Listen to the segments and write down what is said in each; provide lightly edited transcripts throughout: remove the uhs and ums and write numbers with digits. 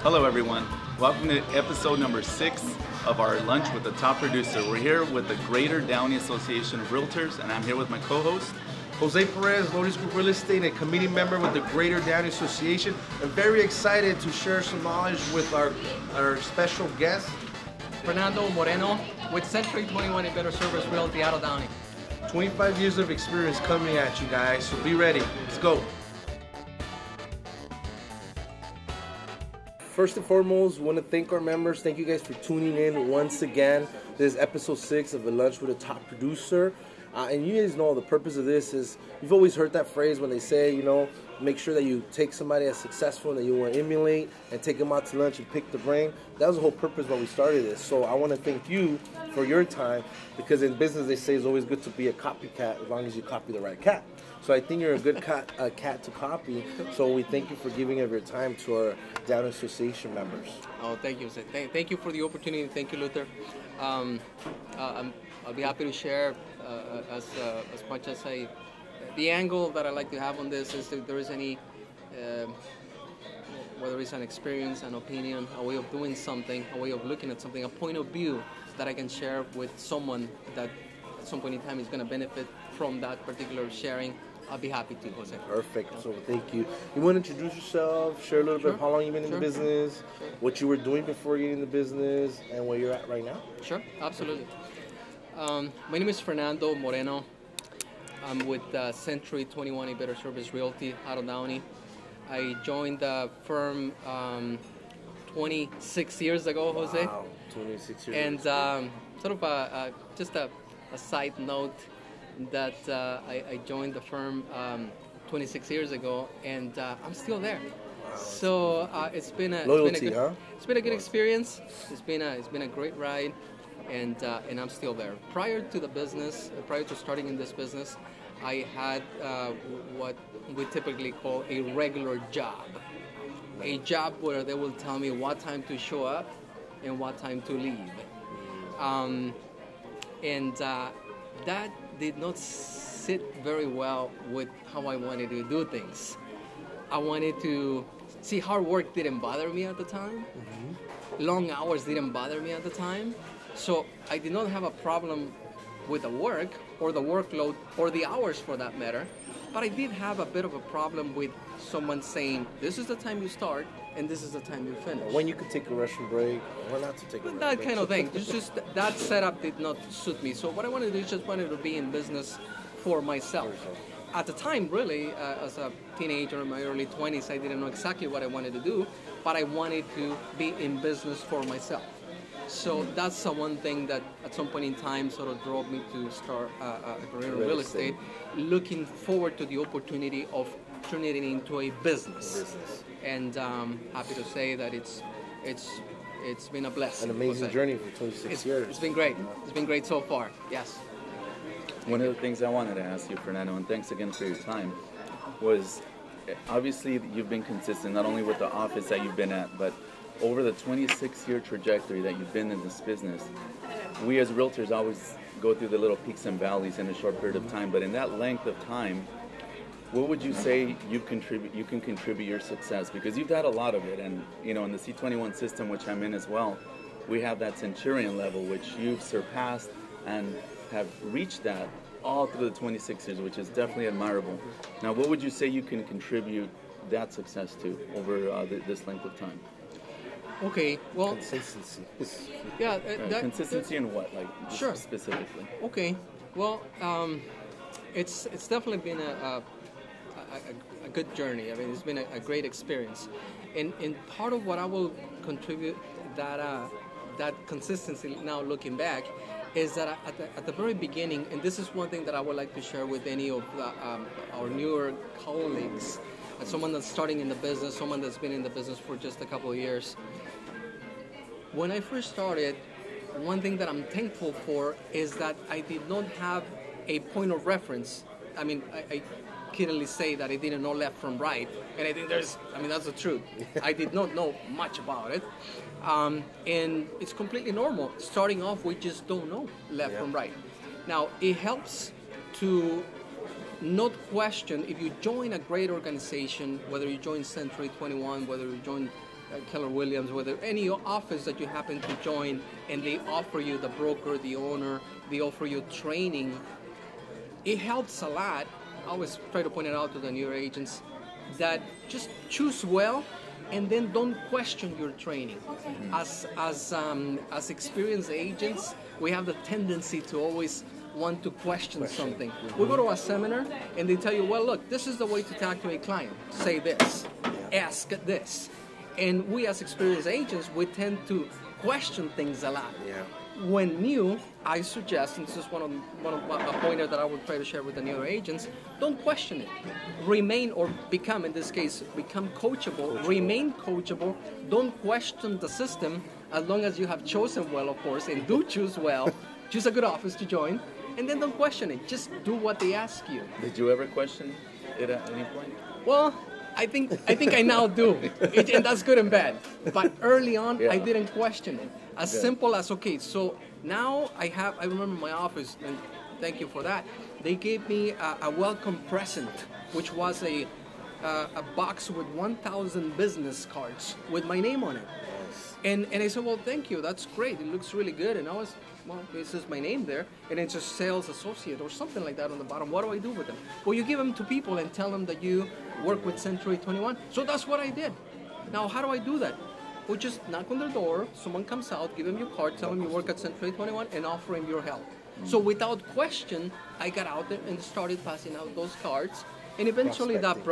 Hello everyone, welcome to episode number 6 of our Lunch with the Top Producer. We're here with the Greater Downey Association of Realtors, and I'm here with my co-host, Jose Perez, Lotus Group Real Estate, a committee member with the Greater Downey Association. I'm very excited to share some knowledge with our special guest, Fernando Moreno with Century 21 and Better Service Realty out of Downey. 25 years of experience coming at you guys, so be ready. Let's go. First and foremost, we want to thank our members. Thank you guys for tuning in once again. This is episode 6 of the Lunch with a Top Producer. And you guys know the purpose of this is, you've always heard that phrase when they say, make sure that you take somebody that's successful that you want to emulate and take them out to lunch and pick the brain. That was the whole purpose when we started this. So I want to thank you for your time, because in business they say it's always good to be a copycat as long as you copy the right cat. So I think you're a good cat to copy. So we thank you for giving of your time to our Downey Association members. Oh, thank you. Thank you for the opportunity. Thank you, Luther. I'll be happy to share as much as the angle that I like to have on this is if there is any, whether it's an experience, an opinion, a way of doing something, a way of looking at something, a point of view that I can share with someone that at some point in time is going to benefit from that particular sharing. I'll be happy to, Jose. Perfect. So thank you. You want to introduce yourself, share a little bit of how long you've been in the business, what you were doing before getting in the business, and where you're at right now? Sure, absolutely. My name is Fernando Moreno. I'm with Century 21 and Better Service Realty out of Downey. I joined the firm 26 years ago, Jose. Wow, 26 years. And sort of just a side note that I joined the firm 26 years ago, and I'm still there. So it's been a good experience. It's been a great ride, and I'm still there. Prior to the business, prior to starting in this business, I had what we typically call a regular job, a job where they will tell me what time to show up and what time to leave, and that did not sit very well with how I wanted to do things. I wanted to see, hard work didn't bother me at the time. Long hours didn't bother me at the time. So I did not have a problem with the work or the workload or the hours for that matter. But I did have a bit of a problem with someone saying, this is the time you start and this is the time you finish. When you could take a restroom break, or not to take a restroom break. That kind of thing. It's just that setup did not suit me. So what I wanted to do is just wanted to be in business for myself. At the time, really, as a teenager in my early 20s, I didn't know exactly what I wanted to do, but I wanted to be in business for myself. So that's the one thing that at some point in time sort of drove me to start a career in real estate, looking forward to the opportunity of turning it into a business. And happy to say that it's been a blessing. An amazing journey for 26 years. It's been great. It's been great so far. Yes. One of the things I wanted to ask you, Fernando, and thanks again for your time, was obviously you've been consistent, not only with the office that you've been at, but over the 26-year trajectory that you've been in this business. We as realtors always go through the little peaks and valleys in a short period of time, but in that length of time, what would you say you can contribute your success? Because you've had a lot of it, and in the C21 system, which I'm in as well, we have that centurion level, which you've surpassed and have reached that all through the 26 years, which is definitely admirable. Now, what would you say you can contribute that success to over this length of time? Okay, well, consistency. Yeah, consistency in what, sure, specifically? Okay, well, it's definitely been a good journey. I mean, it's been a great experience, and part of what I will contribute that consistency now looking back is that at the very beginning, and this is one thing that I would like to share with any of our newer colleagues, as someone that's starting in the business, someone that's been in the business for just a couple of years. When I first started, one thing that I'm thankful for is that I did not have a point of reference. I mean, I kiddingly say that I didn't know left from right, and I think that's the truth. I did not know much about it, and it's completely normal. Starting off, we just don't know left from right. Now, it helps to not question if you join a great organization, whether you join Century 21, whether you join Keller Williams, whether any office that you happen to join, and they offer you, the broker, the owner, they offer you training, it helps a lot. I always try to point it out to the newer agents that just choose well, and then don't question your training. As experienced agents, we have the tendency to always want to question something. We go to a seminar and they tell you, well, look, this is the way to talk to a client. Say this, ask this. And we as experienced agents, we tend to question things a lot. When new, I suggest, and this is one of a pointer that I would try to share with the newer agents, don't question it. Remain, or become, in this case, become coachable. Remain coachable. Don't question the system, as long as you have chosen well, of course, and do choose well. Choose a good office to join, and then don't question it. Just do what they ask you. Did you ever question it at any point? Well, I think I now do, and that's good and bad. But early on, I didn't question it. As simple as, okay, so now I remember my office, and thank you for that. They gave me a welcome present, which was a box with 1,000 business cards with my name on it. And I said, well, thank you, that's great. It looks really good. And I was, well, this is my name there, and it's a sales associate or something like that on the bottom. What do I do with them? Well, you give them to people and tell them that you work with Century 21. So that's what I did. Now, how do I do that? Well, just knock on their door, someone comes out, give them your card, tell them you work at Century 21, and offer him your help. So without question, I got out there and started passing out those cards. And eventually that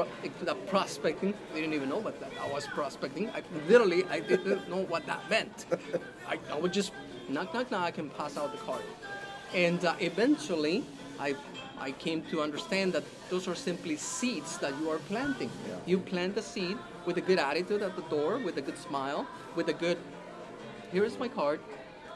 prospecting, they didn't even know what that I was prospecting. I didn't know what that meant. I would just knock, knock, knock, and pass out the card. And eventually, I came to understand that those are simply seeds that you are planting. You plant the seed with a good attitude at the door, with a good smile, with a good, here is my card,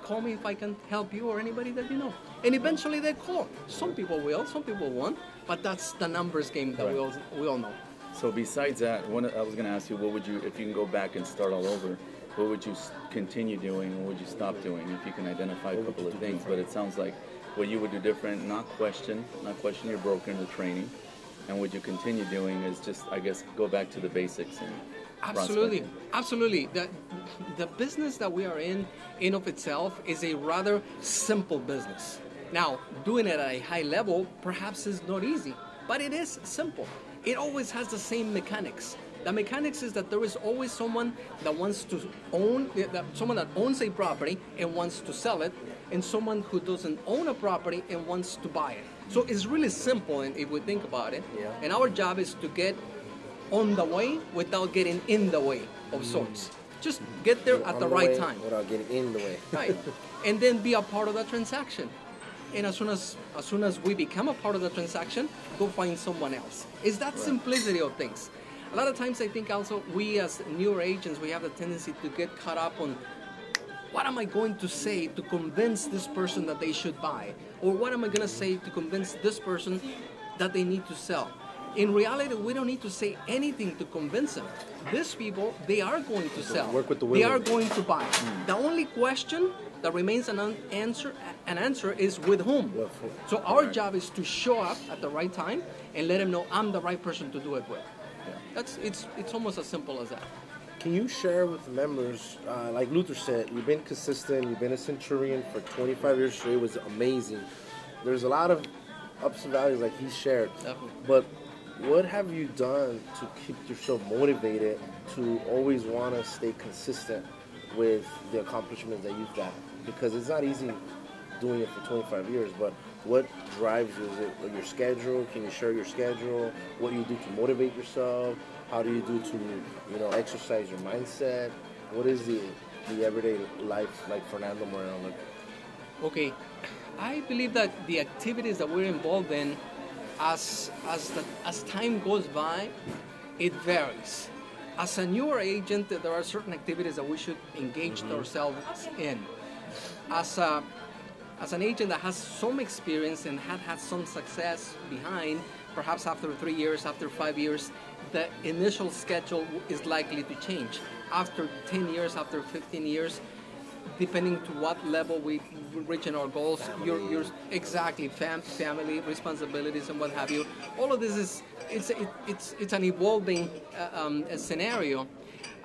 call me if I can help you or anybody that you know. And eventually they call. Some people will, some people won't, but that's the numbers game that we all know. So besides that, I was going to ask you, what would you, if you can go back and start all over, what would you continue doing, what would you stop doing, if you can identify a couple of things? But it sounds like what you would do different, not question your broker in the training, and what you continue doing is just, I guess, go back to the basics. And Absolutely. The business that we are in of itself, is a rather simple business. Now, doing it at a high level perhaps is not easy, but it is simple. It always has the same mechanics. The mechanics is that there is always someone that wants to own, someone that owns a property and wants to sell it, and someone who doesn't own a property and wants to buy it. So it's really simple, and if we think about it. And our job is to get on the way without getting in the way of sorts. Just get there at the right time. Without getting in the way. Right. And then be a part of that transaction. And as soon as we become a part of the transaction, go find someone else. It's that simplicity of things. A lot of times I think also we as newer agents, we have the tendency to get caught up on what am I going to say to convince this person that they should buy? Or what am I going to say to convince this person that they need to sell? In reality, we don't need to say anything to convince them. These people, they are going to sell. Work with the they are going to buy. The only question that remains an answer is with whom. So our job is to show up at the right time and let them know I'm the right person to do it with. It's almost as simple as that. Can you share with the members, like Luther said, you've been consistent, you've been a Centurion for 25 years straight, it was amazing. There's a lot of ups and valleys like he shared. Definitely. But what have you done to keep yourself motivated to always want to stay consistent with the accomplishments that you've got? Because it's not easy doing it for 25 years, but what drives you? Is it your schedule? Can you share your schedule? What do you do to motivate yourself? How do you do to, exercise your mindset? What is the everyday life like Fernando Moreno like? Okay, I believe that the activities that we're involved in, as time goes by, it varies. As a newer agent, there are certain activities that we should engage ourselves in. As an agent that has some experience and had some success behind, perhaps after 3 years, after 5 years, the initial schedule is likely to change. After 10 years, after 15 years, depending to what level we reach in our goals, you're exactly family responsibilities and what have you. All of this is it's an evolving scenario.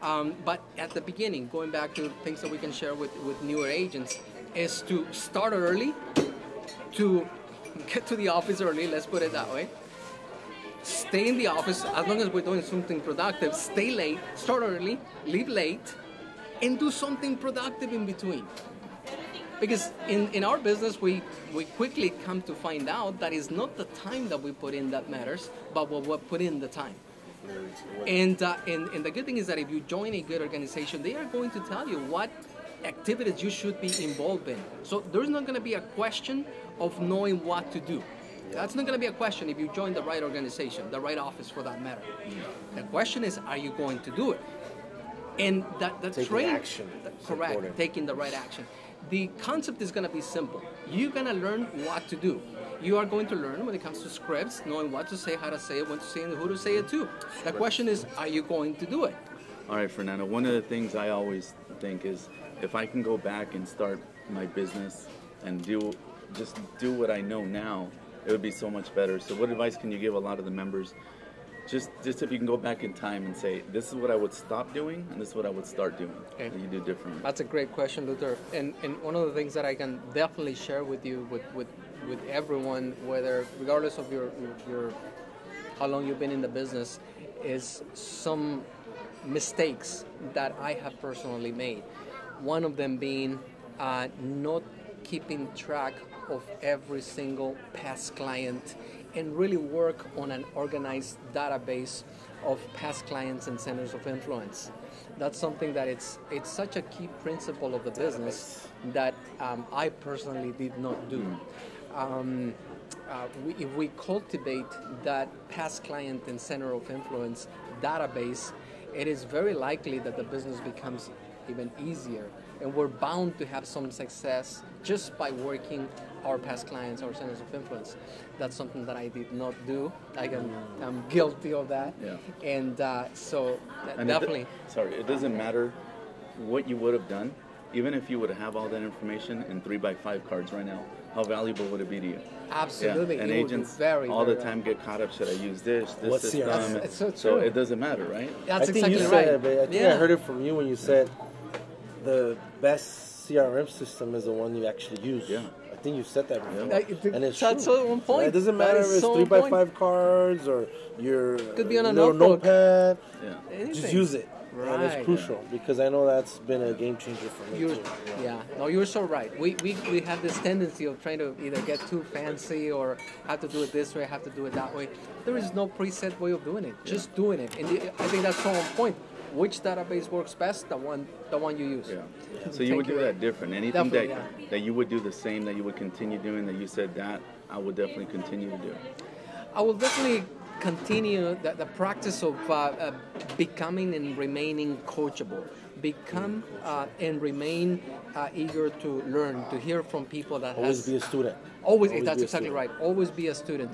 But at the beginning, going back to things that we can share with newer agents, is to start early, to get to the office early, let's put it that way. Stay in the office as long as we're doing something productive. Stay late, start early, leave late, and do something productive in between. Because in our business, we quickly come to find out that it's not the time that we put in that matters, but what we put in the time. And the good thing is that if you join a good organization, they are going to tell you what activities you should be involved in. So there's not going to be a question of knowing what to do. That's not going to be a question if you join the right organization, the right office for that matter. The question is, are you going to do it? And that taking action. Correct, important. Taking the right action. The concept is going to be simple. You're going to learn what to do. You are going to learn when it comes to scripts, knowing what to say, how to say it, when to say it, and who to say it to. The question is, are you going to do it? All right, Fernando, one of the things I always think is if I can go back and start my business and do what I know now, it would be so much better. So what advice can you give a lot of the members? Just if you can go back in time and say, this is what I would stop doing, and this is what I would start doing, that you do differently. That's a great question, Luther. And one of the things that I can definitely share with you, with everyone, regardless of your how long you've been in the business, is some mistakes that I have personally made. One of them being not keeping track of every single past client and really work on an organized database of past clients and centers of influence. That's something that it's such a key principle of the business that I personally did not do. If we cultivate that past client and center of influence database, it is very likely that the business becomes even easier, and we're bound to have some success just by working our past clients, our centers of influence. That's something that I did not do. I'm guilty of that. Yeah. And definitely. It doesn't matter what you would have done, even if you would have all that information in 3x5 cards right now. How valuable would it be to you? Absolutely. Yeah. And agents all the time get caught up. Should I use this system? It's so true. So it doesn't matter, right? That's I think exactly you right. said it, I think I heard it from you when you said the best CRM system is the one you actually use. Yeah. I think you said that before. And it's That's true. on point. It doesn't matter if it's 3x5 cards or your could be on a little notebook. Notepad. Yeah. Just use it. Right. And it's crucial because I know that's been a game changer for me too. No, you're so right. We have this tendency of trying to either get too fancy or have to do it this way, have to do it that way. There is no preset way of doing it. Just doing it. And I think that's so on point. Which database works best? The one you use. Yeah. So you would do that different. Anything that you would do the same, that you would continue doing, that you said that I would definitely continue to do. I will definitely continue the practice of becoming and remaining coachable. Become and remain eager to learn, to hear from people that always be a student. Always that's exactly right. Always be a student.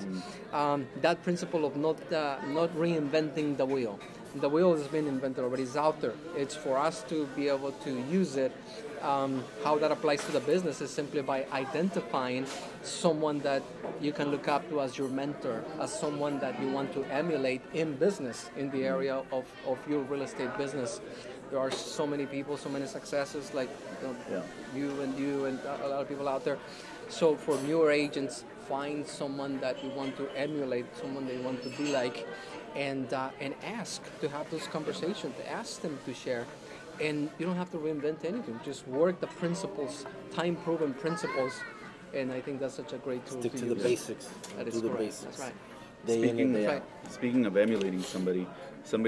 That principle of not reinventing the wheel. The wheel has been invented already. It's out there. It's for us to be able to use it. How that applies to the business is simply by identifying someone that you can look up to as your mentor, as someone that you want to emulate in business, in the area of your real estate business. There are so many people, so many successes like you and a lot of people out there. So for newer agents, find someone that you want to emulate, someone that you want to be like, and ask to have those conversations, ask them to share. And you don't have to reinvent anything. Just work the principles, time-proven principles, and I think that's such a great tool. Stick to the use. basics. That is do the correct. basics. That's right. Speaking of emulating somebody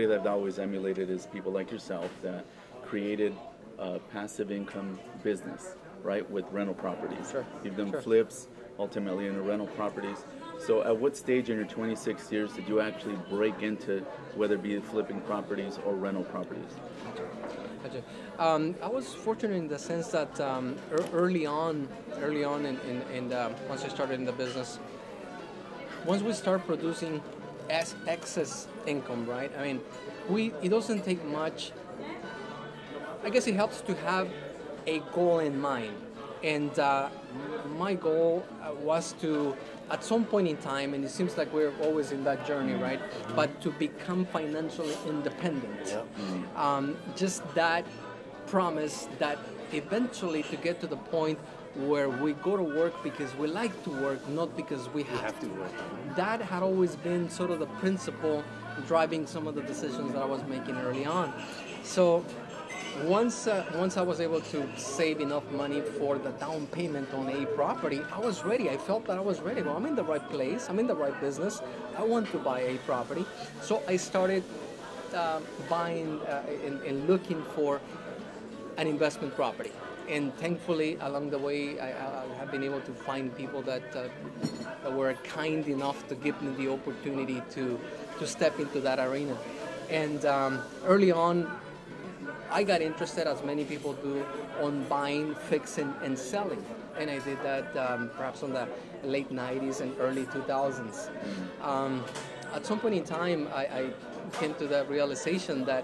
that I've always emulated is people like yourself that created a passive income business, right, with rental properties. Sure. You've done flips, ultimately into rental properties. So at what stage in your 26 years did you actually break into whether it be flipping properties or rental properties? Gotcha. I was fortunate in the sense that early on, once I started in the business, once we start producing excess income, right? I mean, it doesn't take much. I guess it helps to have a goal in mind, and my goal was to at some point in time, and it seems like we're always in that journey, right? But to become financially independent, just that promise that eventually to get to the point where we go to work because we like to work, not because we have to work. That had always been sort of the principle driving some of the decisions that I was making early on. So once I was able to save enough money for the down payment on a property, I was ready. I felt that I was ready. Well, I'm in the right place. I'm in the right business. I want to buy a property. So I started buying and looking for an investment property. And thankfully, along the way, I have been able to find people that were kind enough to give me the opportunity to step into that arena. And early on, I got interested, as many people do, on buying, fixing, and selling. And I did that perhaps on the late 90s and early 2000s. At some point in time, I came to the realization that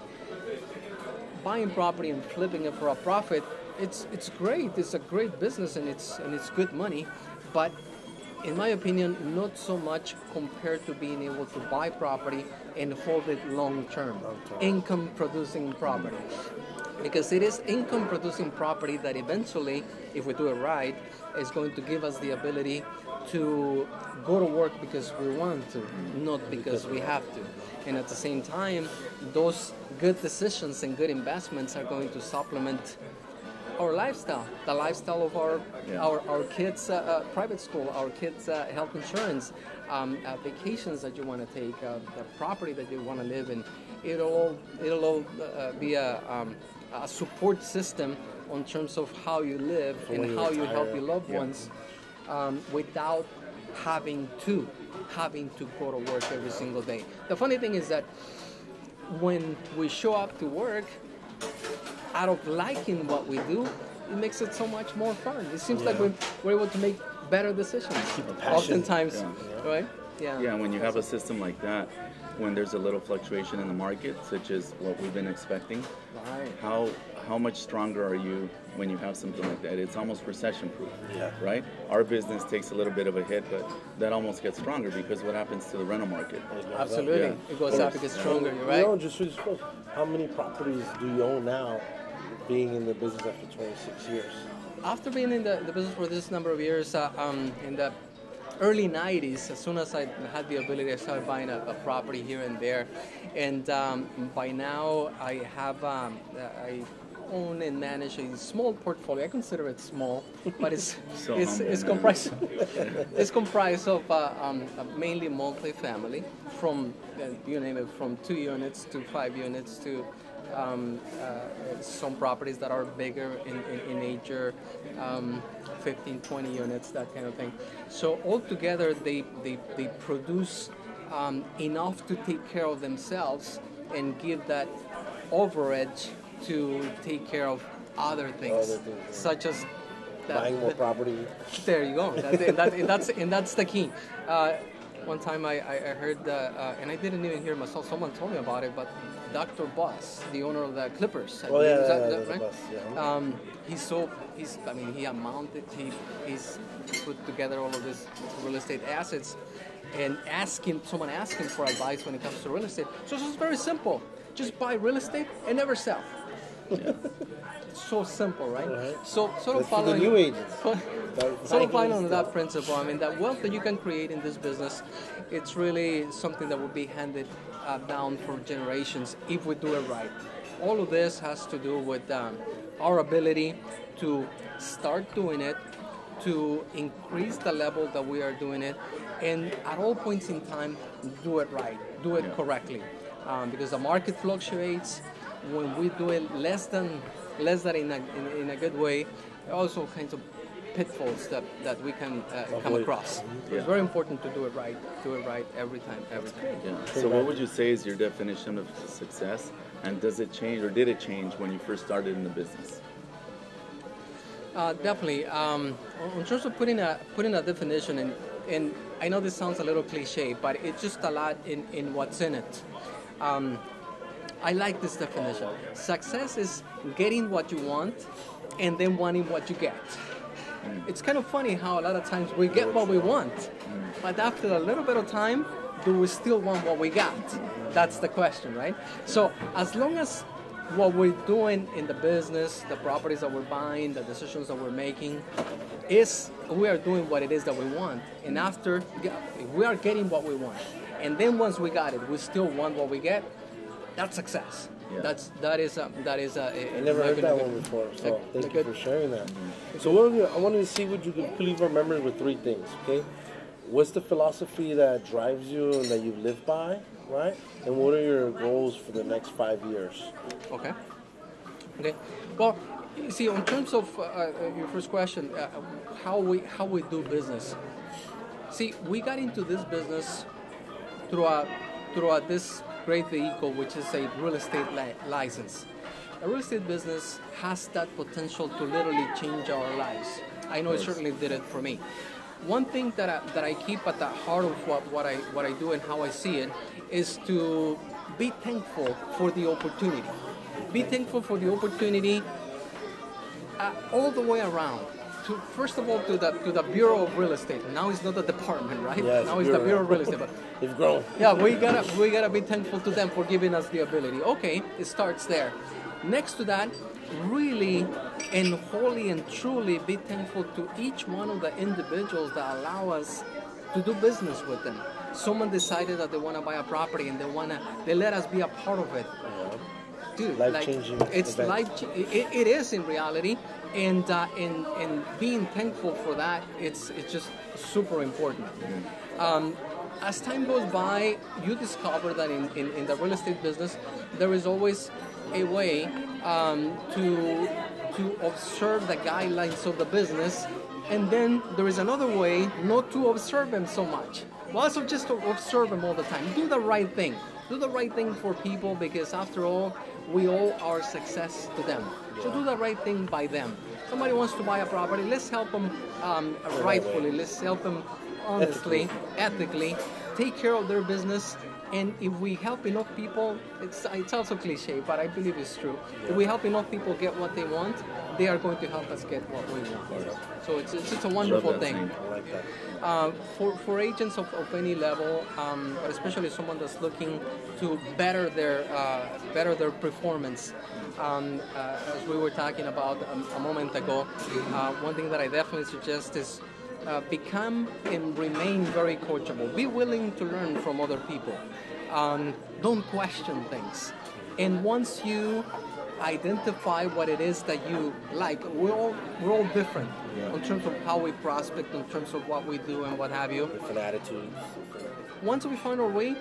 buying property and flipping it for a profit, it's great. It's a great business and it's good money, but in my opinion, not so much compared to being able to buy property and hold it long term, income producing property. Because it is income producing property that eventually, if we do it right, is going to give us the ability to go to work because we want to, not because we have to. And at the same time, those good decisions and good investments are going to supplement our lifestyle, the lifestyle of our kids' private school, our kids' health insurance, vacations that you want to take, the property that you want to live in. It'll all be a support system in terms of how you live and how you help your loved ones without having to go to work every single day. The funny thing is that when we show up to work, out of liking what we do, it makes it so much more fun. It seems like we're able to make better decisions. Oftentimes, right? Yeah. Yeah, when you have a system like that, when there's a little fluctuation in the market, such as what we've been expecting, how much stronger are you when you have something like that? It's almost recession-proof, right? Our business takes a little bit of a hit, but that almost gets stronger because what happens to the rental market? Absolutely. It goes up, it gets stronger, you're right. You know, just how many properties do you own now, being in the business after 26 years? After being in the business for this number of years, in the early 90s, as soon as I had the ability, I started buying a property here and there. And by now, I have I own and manage a small portfolio. I consider it small, but it's comprised it's comprised of mainly multifamily, from you name it, from 2 units to 5 units to some properties that are bigger in nature, 15, 20 units, that kind of thing. So altogether, they produce enough to take care of themselves and give that overage to take care of other things. Such as buying more property. There you go. That's the key. One time I heard, and I didn't even hear myself, someone told me about it, but Dr. Boss, the owner of the Clippers. Right? He's put together all of this real estate assets, and someone asked him for advice when it comes to real estate. So it's very simple. Just buy real estate and never sell. So simple, right? So sort of following the new agents. Sort of following that principle. I mean, that wealth that you can create in this business, it's really something that will be handed down for generations if we do it right. All of this has to do with our ability to start doing it, to increase the level that we are doing it, and at all points in time, do it right, do it correctly, because the market fluctuates. When we do it less than in a good way, there are also kinds of pitfalls that we can come across. It's very important to do it right every time. Yeah. So what would you say is your definition of success, and does it change, or did it change when you first started in the business? Definitely. In terms of putting a definition, and I know this sounds a little cliche, but it's just a lot in what's in it. I like this definition. Success is getting what you want and then wanting what you get. It's kind of funny how a lot of times we get what we want, but after a little bit of time, do we still want what we got? That's the question, right? So as long as what we're doing in the business, the properties that we're buying, the decisions that we're making, is we are doing what it is that we want. And after, we are getting what we want. And then once we got it, we still want what we get, that's success. Yeah. That is a I never heard that one before, so thank you for sharing that. So I wanted to see what you could please remember with 3 things, okay? What's the philosophy that drives you and that you live by, right? And what are your goals for the next 5 years? Okay. Well, you see, in terms of your first question, how we do business. See, we got into this business through this great vehicle, which is a real estate license. A real estate business has that potential to literally change our lives. I know it certainly did it for me. One thing that I keep at the heart of what I do and how I see it is to be thankful for the opportunity. Be thankful for the opportunity all the way around. First of all, to the Bureau of Real Estate. Now it's not the department, right? Yeah, now it's the Bureau of Real Estate. But they've grown. Yeah, we gotta be thankful to them for giving us the ability. Okay, it starts there. Next to that, really and wholly and truly be thankful to each one of the individuals that allow us to do business with them. Someone decided that they want to buy a property and they let us be a part of it. Yeah. Dude, Life-changing it's event. it is in reality, and being thankful for that, it's just super important. As time goes by, you discover that in the real estate business, there is always a way to observe the guidelines of the business, and then there is another way not to observe them so much. Well, also just to observe them all the time. Do the right thing. Do the right thing for people, because after all, we owe our success to them. So do the right thing by them. Somebody wants to buy a property, let's help them rightfully. Let's help them honestly, ethically, take care of their business. And if we help enough people, it's also cliche, but I believe it's true. If we help enough people get what they want, they are going to help us get what we want. So it's a wonderful thing. I like that. For agents of any level, but especially someone that's looking to better their performance, as we were talking about a moment ago, one thing that I definitely suggest is become and remain very coachable. Be willing to learn from other people. Don't question things. And once you identify what it is that you like, we're all different in terms of how we prospect, in terms of what we do and what have you. Different attitudes. Once we find our way,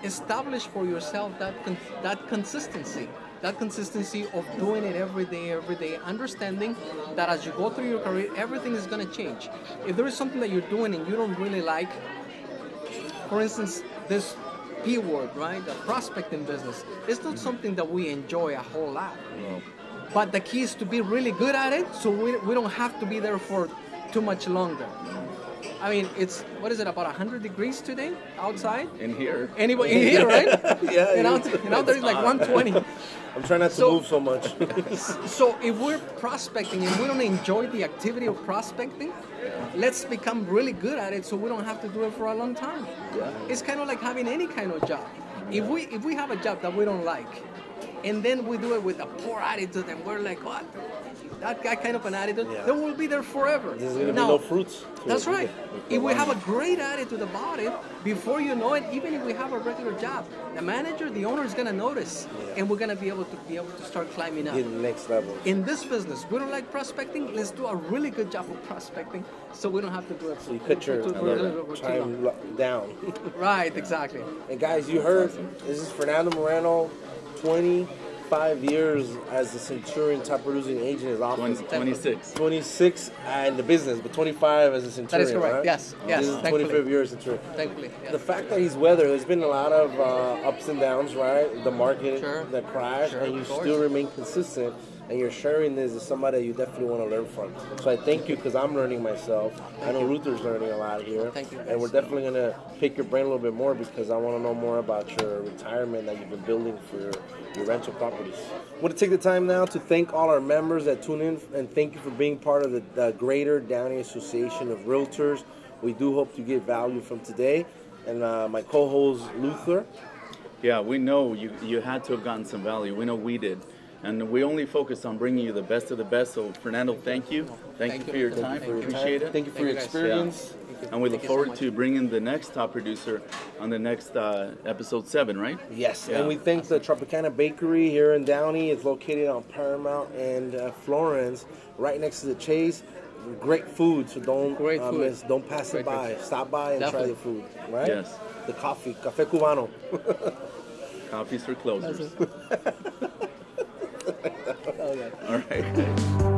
establish for yourself that consistency. That consistency of doing it every day, understanding that as you go through your career, everything is going to change. If there is something that you're doing and you don't really like, for instance, this P word, right, the prospecting business, it's not something that we enjoy a whole lot. No. But the key is to be really good at it, so we don't have to be there for too much longer. I mean, it's, what is it, about 100 degrees today outside? In here. Anyway, in here, right? Yeah. And out there it's like 120. I'm trying not to move so much. So if we're prospecting and we don't enjoy the activity of prospecting, let's become really good at it so we don't have to do it for a long time. Yeah. It's kind of like having any kind of job. If we have a job that we don't like, and then we do it with a poor attitude, and we're like, what? That kind of an attitude, then we'll be there forever. There's going to be no fruits. That's right. If we have a great attitude about it, before you know it, even if we have a regular job, the manager, the owner is going to notice, and we're going to be able to start climbing up. In the next level. In this business, we don't like prospecting. Let's do a really good job of prospecting, so we don't have to do it. So you cut your time down. Right, exactly. And guys, you heard, this is Fernando Moreno, 25 years as a Centurion top producing agent in his office. 26. 26 in the business, but 25 as a Centurion. That is correct. Right? Yes. This is 25 years Centurion. Thankfully. Yes. The fact that he's weathered, there's been a lot of ups and downs, right? The market that crashed, and you still remain consistent. and you're sharing this, is somebody that you definitely want to learn from. So I thank you because I'm learning myself. I know Luther's learning a lot here. Thank you. And we're definitely going to pick your brain a little bit more because I want to know more about your retirement that you've been building for your rental properties. I want to take the time now to thank all our members that tune in, and thank you for being part of the Greater Downey Association of Realtors. We do hope to get value from today. And my co-host, Luther. Yeah, we know you had to have gotten some value. We know we did. And we only focus on bringing you the best of the best. So, Fernando, thank you. Thank you for your time. Appreciate it. Thank you for your experience. Yeah. And we look forward to bringing the next top producer on the next episode 7, right? Yes, Yeah. and we thank the Tropicana Bakery here in Downey. It's located on Paramount and Florence, right next to the Chase. Great food, so don't pass it by. Stop by and try the food, right? Yes. The coffee, Café Cubano. Coffees for closers. Okay. All right.